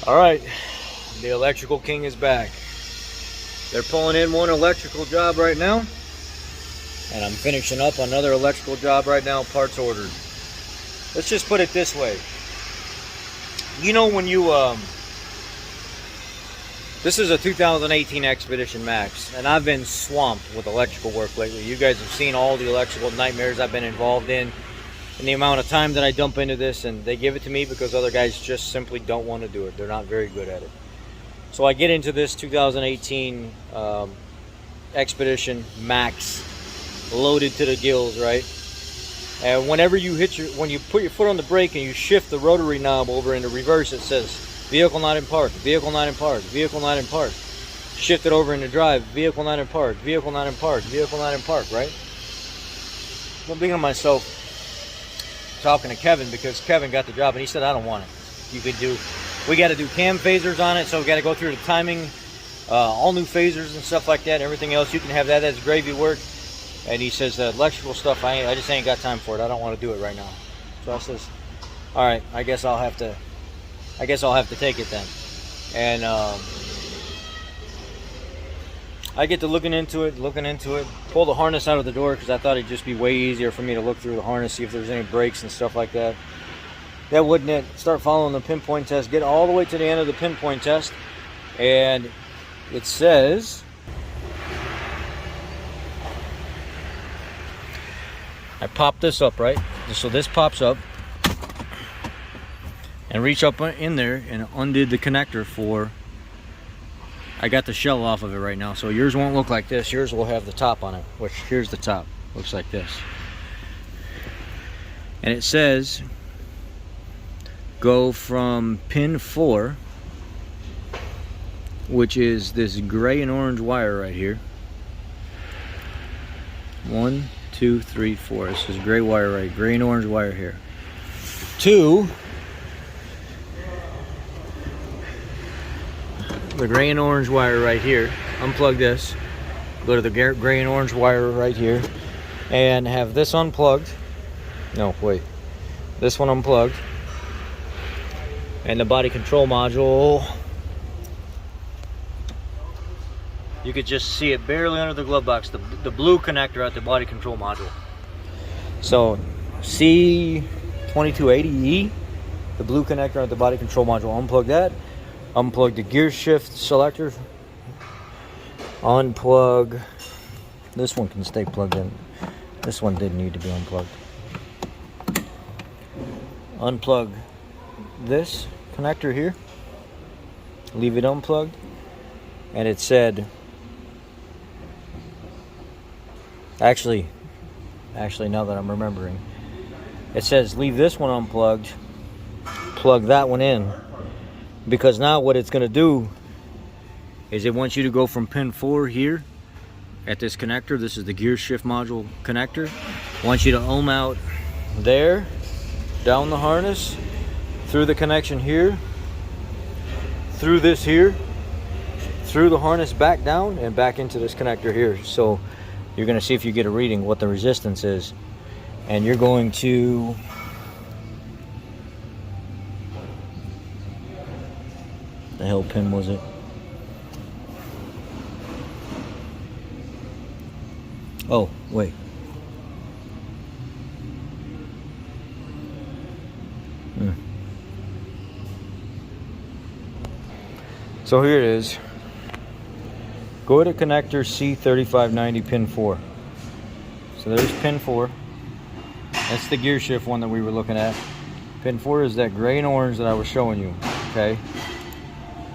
All right, the Electrical King is back. They're pulling in one electrical job right now, and I'm finishing up another electrical job right now, parts ordered. Let's just put it this way. You know when you, this is a 2018 Expedition Max, and I've been swamped with electrical work lately. You guys have seen all the electrical nightmares I've been involved in, and the amount of time that I dump into this, and they give it to me because other guys just simply don't want to do it. They're not very good at it. So I get into this 2018 Expedition Max, loaded to the gills, right? And whenever you when you put your foot on the brake and you shift the rotary knob over into reverse, it says vehicle not in park, vehicle not in park, vehicle not in park. Shift it over into drive, vehicle not in park, vehicle not in park, vehicle not in park, right? I'm thinking to myself, talking to Kevin, because Kevin got the job and he said, I don't want it. We got to do cam phasers on it, so we got to go through the timing, all new phasers and stuff like that. Everything else, you can have that as gravy work. And he says, electrical stuff, I just ain't got time for it. I don't want to do it right now. So I says, all right, I guess I'll have to take it then. And I get to looking into it, pull the harness out of the door because I thought it'd just be way easier for me to look through the harness, see if there's any breaks and stuff like that. That wouldn't it. Start following the pinpoint test, get all the way to the end of the pinpoint test, and it says, I pop this up, right? So this pops up, and reach up in there and undid the connector for, I got the shell off of it right now, so yours won't look like this. Yours will have the top on it, which here's the top, looks like this. And it says, go from pin 4, which is this gray and orange wire right here. 1, 2, 3, 4. This is gray wire, right? Gray and orange wire here. 2, the gray and orange wire right here. Unplug this. Go to the gray and orange wire right here, and have this unplugged. No, wait. This one unplugged. And the body control module, you could just see it barely under the glove box, the blue connector at the body control module. So C2280E, the blue connector at the body control module, unplug that. Unplug the gear shift selector. Unplug, this one can stay plugged in. This one didn't need to be unplugged. Unplug this connector here, leave it unplugged, and it said, actually now that I'm remembering, it says leave this one unplugged, plug that one in, because now what it's going to do is it wants you to go from pin 4 here at this connector. This is the gear shift module connector. Wants you to ohm out there, down the harness, through the connection here, through this here, through the harness back down, and back into this connector here. So you're going to see, if you get a reading, what the resistance is. And you're going to the hell pin was it? Oh, wait. So here it is. Go to connector C3590 pin 4. So there's pin 4. That's the gear shift one that we were looking at. Pin 4 is that gray and orange that I was showing you. Okay.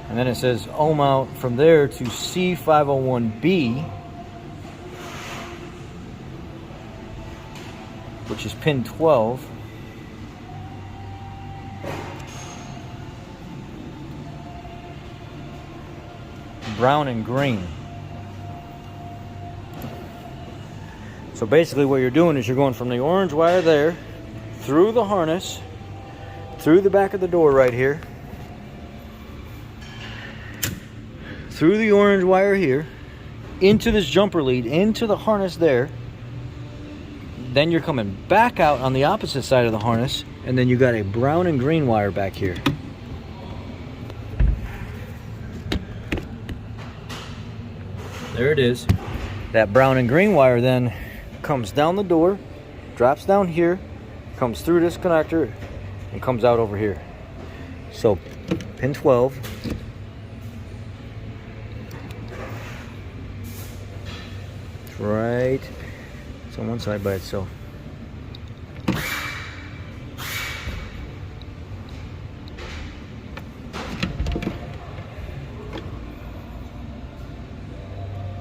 And then it says ohm out from there to C501B, which is pin 12. Brown and green. So basically what you're doing is you're going from the orange wire there, through the harness, through the back of the door right here, through the orange wire here, into this jumper lead, into the harness there. Then you're coming back out on the opposite side of the harness, and then you got a brown and green wire back here. There it is. That brown and green wire then comes down the door, drops down here, comes through this connector, and comes out over here. So pin 12. It's right. It's on one side by itself.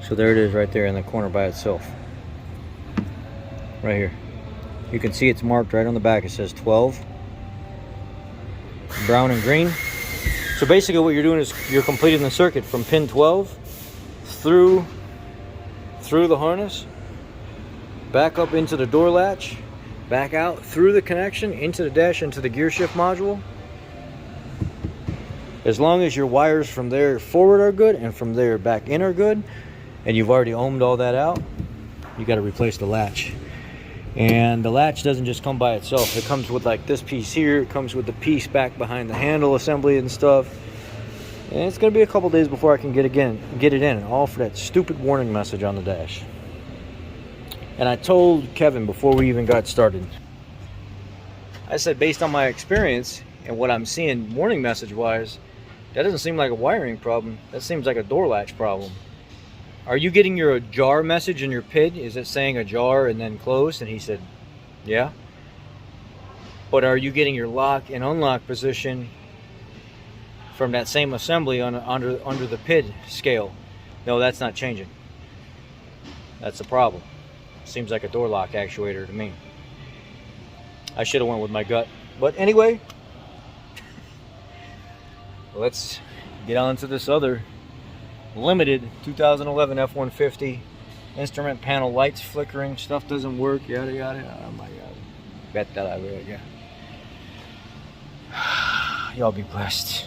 So there it is right there in the corner by itself. Right here. You can see it's marked right on the back. It says 12. Brown and green. So basically what you're doing is you're completing the circuit from pin 12 through the harness, back up into the door latch, back out through the connection, into the dash, into the gear shift module. As long as your wires from there forward are good and from there back in are good, and you've already ohmed all that out, you got to replace the latch. And the latch doesn't just come by itself. It comes with like this piece here. It comes with the piece back behind the handle assembly and stuff. And it's going to be a couple days before I can get it in, all for that stupid warning message on the dash. And I told Kevin before we even got started, I said, based on my experience and what I'm seeing warning message wise, that doesn't seem like a wiring problem. That seems like a door latch problem. Are you getting your ajar message in your PID? Is it saying ajar and then closed? And he said, yeah. But are you getting your lock and unlock position from that same assembly under the PID scale? No, that's not changing. That's a problem. Seems like a door lock actuator to me. I should have went with my gut. But anyway, let's get on to this other limited 2011 F-150. Instrument panel lights flickering, stuff doesn't work, yada yada. Oh my god. Bet that I will, yeah. Y'all be blessed.